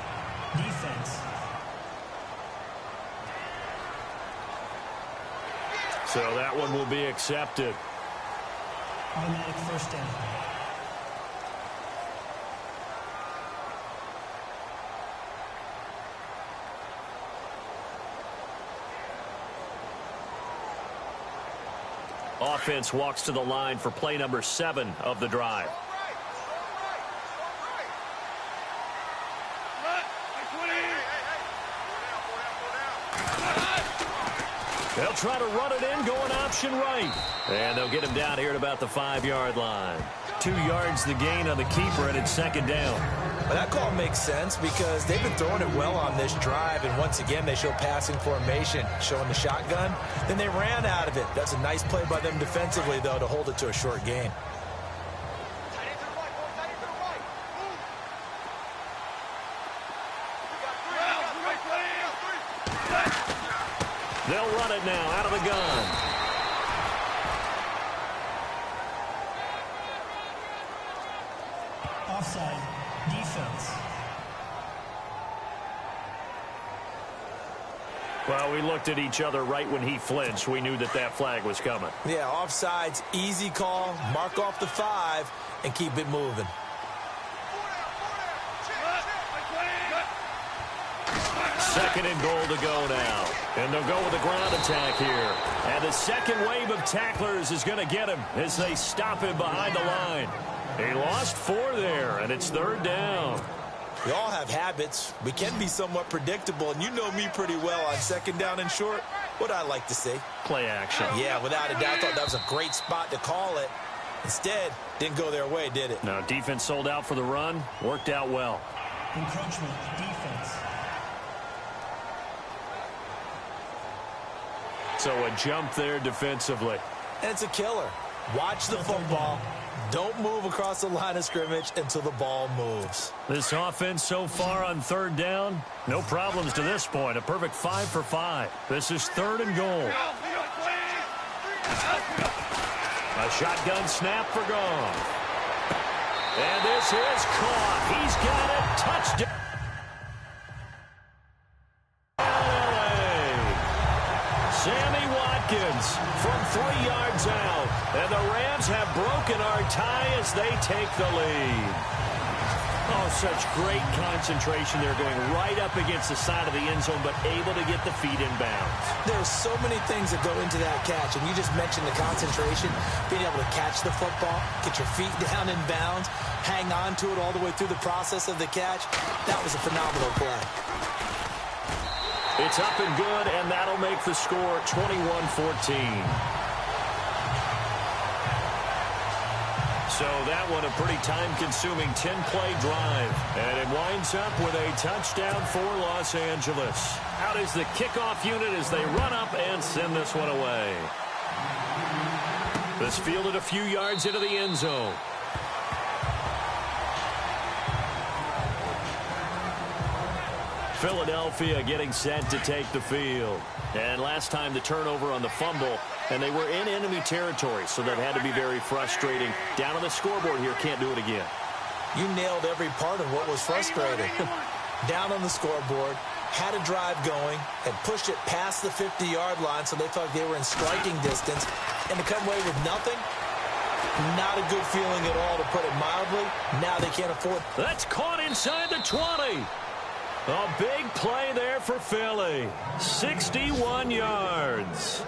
Defense. So that one will be accepted. Automatic 1st down. Offense walks to the line for play number 7 of the drive. They'll try to run it in, going option right. And they'll get him down here at about the 5-yard line. 2 yards the gain on the keeper, and it's 2nd down. Well, that call makes sense because they've been throwing it well on this drive, and once again they show passing formation, showing the shotgun. Then they ran out of it. That's a nice play by them defensively, though, to hold it to a short gain. They'll run it now out of the gun. Offside. Defense. Well, we looked at each other right when he flinched. We knew that that flag was coming. Yeah, offsides, easy call. Mark off the 5 and keep it moving. Second and goal to go now. And they'll go with a ground attack here. And the second wave of tacklers is going to get him as they stop him behind the line. He lost 4 there, and it's 3rd down. We all have habits. We can be somewhat predictable, and you know me pretty well on 2nd down and short. What I like to see. Play action. Yeah, without a doubt, thought that was a great spot to call it. Instead, didn't go their way, did it? No, defense sold out for the run. Worked out well. Encroachment. Defense. So a jump there defensively. And it's a killer. Watch the football. Don't move across the line of scrimmage until the ball moves. This offense so far on 3rd down, no problems to this point. A perfect 5 for 5. This is 3rd and goal. A shotgun snap for Goff. And this is caught. He's got it. Touchdown. Sammy Watkins from 3 yards out. And the Rams have broken our tie as they take the lead. Oh, such great concentration. They're going right up against the side of the end zone, but able to get the feet in bounds. There's so many things that go into that catch, and you just mentioned the concentration, being able to catch the football, get your feet down in bounds, hang on to it all the way through the process of the catch. That was a phenomenal play. It's up and good, and that'll make the score 21-14. So that one a pretty time-consuming 10-play drive. And it winds up with a touchdown for Los Angeles. Out is the kickoff unit as they run up and send this one away. This fielded a few yards into the end zone. Philadelphia getting set to take the field. And last time the turnover on the fumble, and they were in enemy territory, so that had to be very frustrating. Down on the scoreboard here, can't do it again. You nailed every part of what was frustrating. Down on the scoreboard, had a drive going, and pushed it past the 50-yard line, so they thought they were in striking distance, and to come away with nothing, not a good feeling at all, to put it mildly. Now they can't afford. That's caught inside the 20. A big play there for Philly. 61 yards.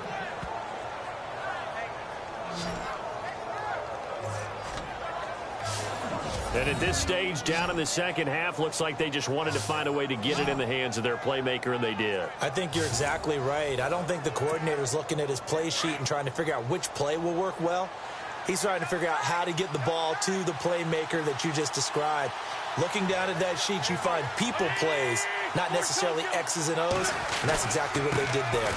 And at this stage, down in the second half, looks like they just wanted to find a way to get it in the hands of their playmaker, and they did. I think you're exactly right. I don't think the coordinator's looking at his play sheet and trying to figure out which play will work well. He's trying to figure out how to get the ball to the playmaker that you just described. Looking down at that sheet, you find people plays, not necessarily X's and O's, and that's exactly what they did there.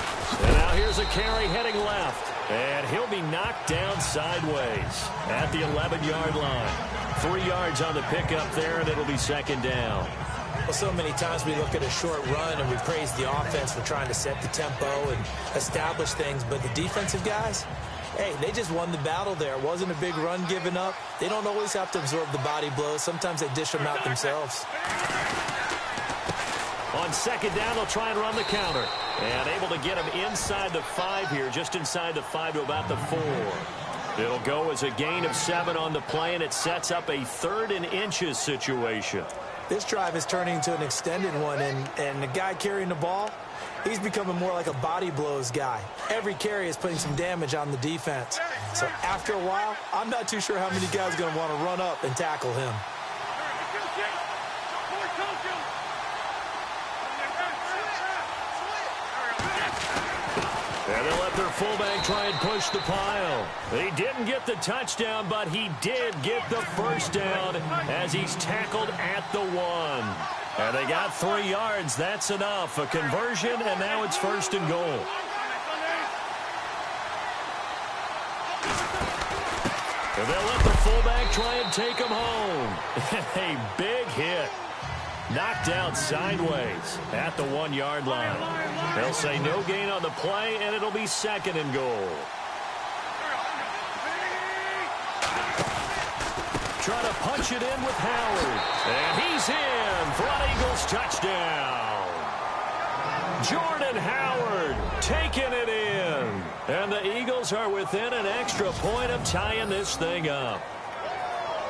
And now here's a carry heading left, and he'll be knocked down sideways at the 11-yard line. 3 yards on the pickup there, and it'll be second down. Well, so many times we look at a short run and we praise the offense for trying to set the tempo and establish things, but the defensive guys, hey, they just won the battle there. It wasn't a big run given up. They don't always have to absorb the body blows. Sometimes they dish them out themselves. On second down, they'll try and run the counter. And able to get him inside the 5 here, just inside the 5 to about the 4. It'll go as a gain of 7 on the play, and it sets up a 3rd and inches situation. This drive is turning into an extended one, and the guy carrying the ball, he's becoming more like a body blows guy. Every carry is putting some damage on the defense. So after a while, I'm not too sure how many guys are going to want to run up and tackle him. And they'll let their fullback try and push the pile. He didn't get the touchdown, but he did get the first down as he's tackled at the 1. And they got 3 yards. That's enough. A conversion, and now it's 1st and goal. And they'll let the fullback try and take him home. A big hit. Knocked out sideways at the 1-yard line. They'll say no gain on the play, and it'll be 2nd and goal. Trying to punch it in with Howard. And he's in for an Eagles touchdown. Jordan Howard taking it in. And the Eagles are within an extra point of tying this thing up.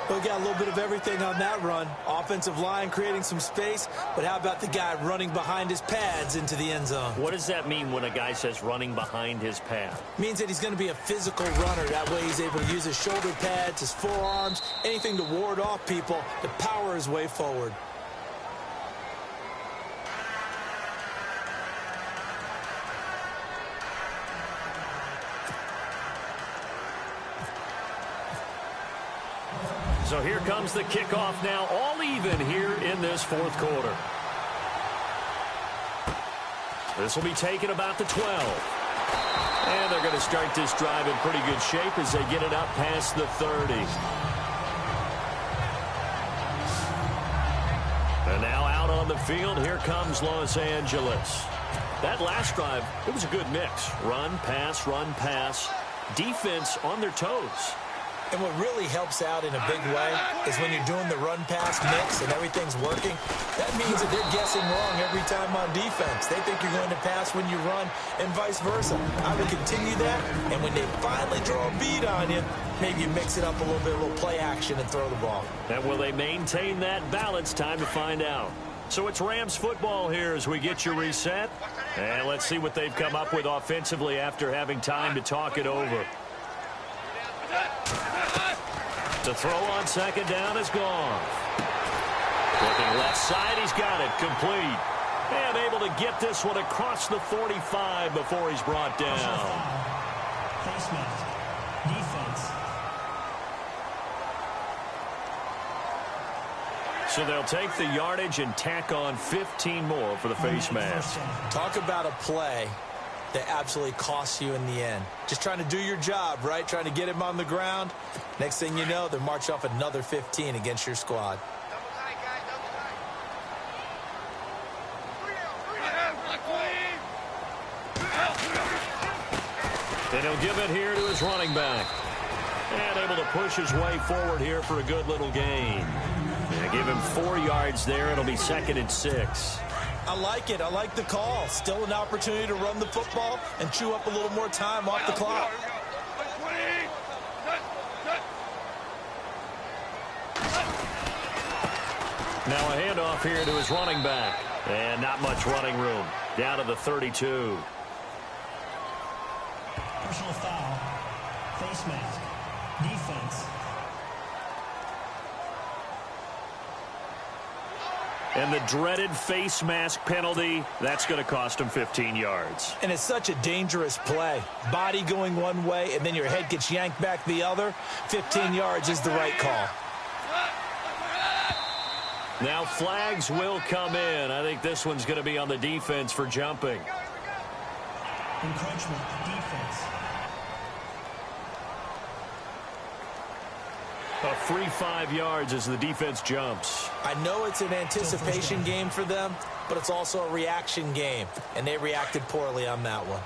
We got a little bit of everything on that run. Offensive line creating some space, but how about the guy running behind his pads into the end zone? What does that mean when a guy says running behind his pad? Means that he's going to be a physical runner. That way he's able to use his shoulder pads, his forearms, anything to ward off people to power his way forward. So here comes the kickoff now, all even here in this 4th quarter. This will be taken about the 12. And they're going to start this drive in pretty good shape as they get it up past the 30. And now out on the field, here comes Los Angeles. That last drive, it was a good mix. Run, pass, defense on their toes. And what really helps out in a big way is when you're doing the run-pass mix and everything's working, that means that they're guessing wrong every time on defense. They think you're going to pass when you run and vice versa. I would continue that, and when they finally draw a bead on you, maybe you mix it up a little play action and throw the ball. And will they maintain that balance? Time to find out. So it's Rams football here as we get you reset. And let's see what they've come up with offensively after having time to talk it over. The throw on second down is gone. Looking left side, he's got it complete. And able to get this one across the 45 before he's brought down. Face mask. Defense. So they'll take the yardage and tack on 15 more for the face mask. Talk about a play that absolutely costs you in the end. Just trying to do your job, right? Trying to get him on the ground. Next thing you know, they're marching off another 15 against your squad. And he'll give it here to his running back. And able to push his way forward here for a good little gain. And give him 4 yards there. It'll be 2nd and 6. I like it. I like the call. Still an opportunity to run the football and chew up a little more time off the clock. Now a handoff here to his running back. And not much running room. Down to the 32. Personal foul. Face mask. Defense. And the dreaded face mask penalty, that's going to cost him 15 yards. And it's such a dangerous play. Body going one way, and then your head gets yanked back the other. 15 yards is the right call. Now flags will come in. I think this one's going to be on the defense for jumping. Encroachment. Defense. A free 5 yards as the defense jumps. I know it's an anticipation game for them, but it's also a reaction game, and they reacted poorly on that one.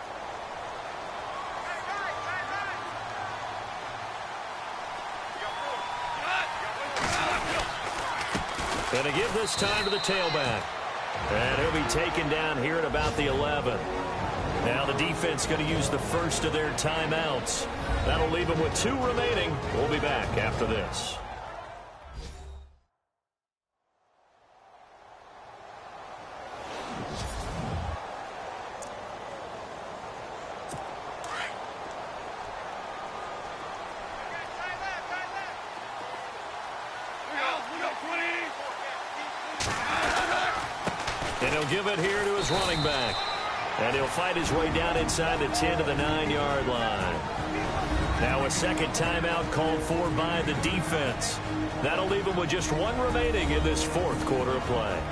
And to give this time to the tailback. And he'll be taken down here at about the 11. Now the defense going to use the first of their timeouts. That'll leave them with 2 remaining. We'll be back after this. And he'll give it here to his running back. And he'll fight his way down inside the 10 to the 9-yard line. Now a second timeout called for by the defense. That'll leave him with just 1 remaining in this 4th quarter of play.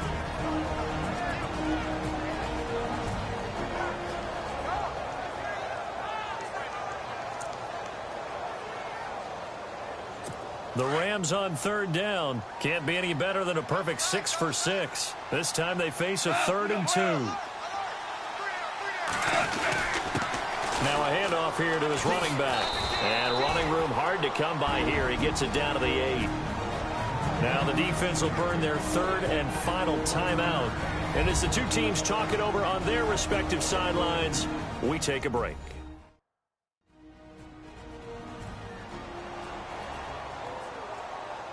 The Rams on 3rd down. Can't be any better than a perfect 6 for 6. This time they face a 3rd and 2. Now a handoff here to his running back. And running room hard to come by here. He gets it down to the 8. Now the defense will burn their 3rd and final timeout. And as the 2 teams talk it over on their respective sidelines, we take a break.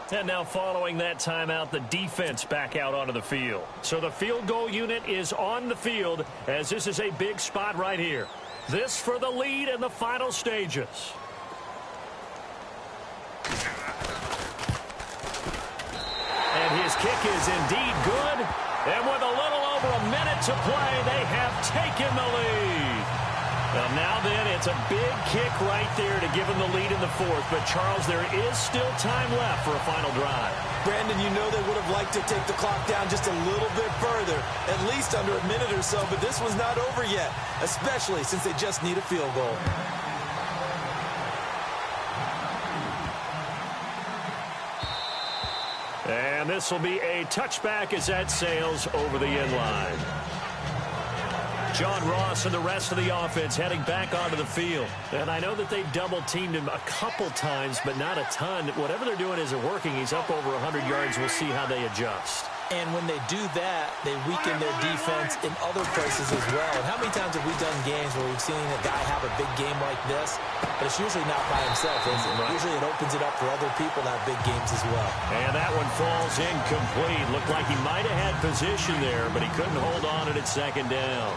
And now following that timeout, the defense back out onto the field. So the field goal unit is on the field as this is a big spot right here. This for the lead in the final stages. And his kick is indeed good. And with a little over a minute to play, they have taken the lead. Well, now then, it's a big kick right there to give them the lead in the 4th. But, Charles, there is still time left for a final drive. Brandon, you know they would have liked to take the clock down just a little bit further, at least under a minute or so. But this one's not over yet, especially since they just need a field goal. And this will be a touchback as that sails over the end line. John Ross and the rest of the offense heading back onto the field. And I know that they double-teamed him a couple times, but not a ton. Whatever they're doing isn't working. He's up over 100 yards. We'll see how they adjust. And when they do that, they weaken their defense in other places as well. And how many times have we done games where we've seen a guy have a big game like this, but it's usually not by himself, is it? Right. Usually it opens it up for other people to have big games as well. And that one falls incomplete. Looked like he might have had position there, but he couldn't hold on it at 2nd down.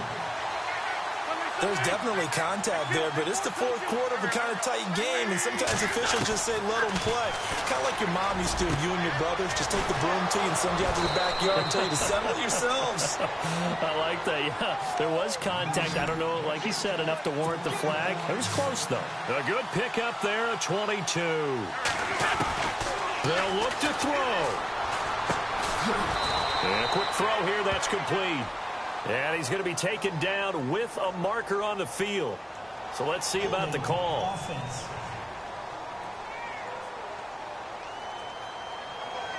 There's definitely contact there, but it's the 4th quarter of a kind of tight game, and sometimes officials just say, let them play. Kind of like your mom used to, you and your brothers, just take the broom to you and send you out to the backyard and tell you to settle it yourselves. I like that, yeah. There was contact. I don't know, like he said, enough to warrant the flag. It was close, though. A good pickup there at 22. They'll look to throw. And a quick throw here, that's complete. And he's going to be taken down with a marker on the field. So let's see about the call.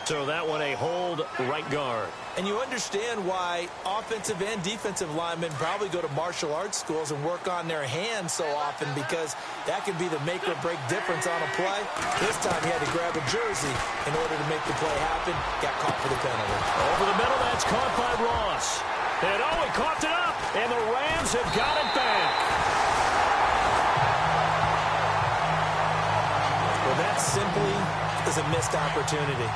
So that one a hold right guard. And you understand why offensive and defensive linemen probably go to martial arts schools and work on their hands so often, because that can be the make or break difference on a play. This time he had to grab a jersey in order to make the play happen. Got caught for the penalty. Over the middle, that's caught by Ross. And he coughed it up, and the Rams have got it back. Well, that simply is a missed opportunity.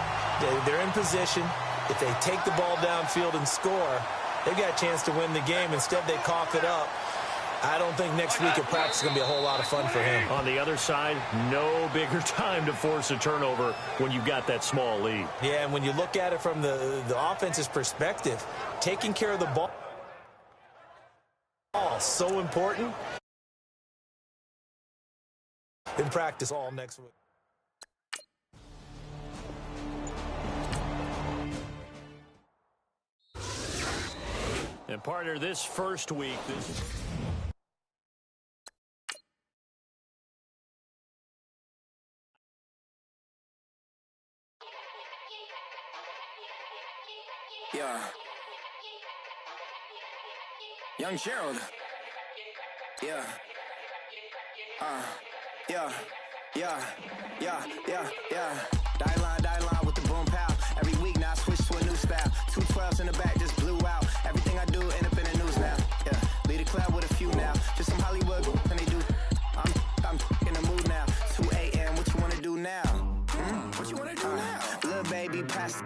They're in position. If they take the ball downfield and score, they've got a chance to win the game. Instead, they cough it up. I don't think next week at practice is going to be a whole lot of fun for him. On the other side, no bigger time to force a turnover when you've got that small lead. Yeah, and when you look at it from the offense's perspective, taking care of the ball so important in practice all next week. And partner, this first week, Yeah. Young Gerald. Yeah. Yeah. Die line with the boom pow. Every week now I switch to a new style. 2 12s in the back just blew out. Everything I do end up in the news now. Yeah. Lead a club with a few now. Just some Hollywood and they do. I'm in the mood now. 2 a.m. What you wanna do now? What you wanna do now? Little baby pass.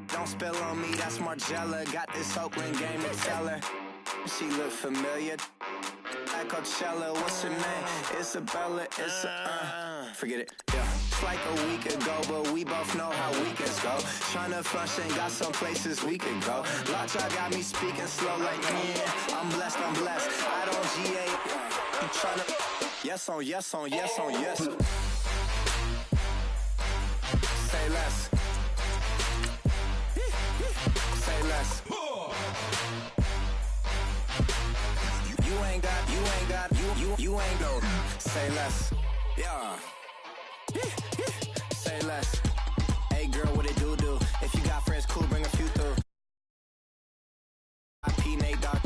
Don't spill on me. That's Margella. Got this Oakland game to tell her. She look familiar. Like Coachella, what's her name? Isabella, forget it, yeah. It's like a week ago, but we both know how weekends go. Tryna function, got some places we could go. Lockjaw got me speaking slow like, yeah, I'm blessed. I don't GA, I'm tryna, yes on yes. Say less. Say less. You ain't go. Say less. Yeah. Say less. Hey girl, what it do? If you got friends, cool, bring a few through. IP Nate Dog.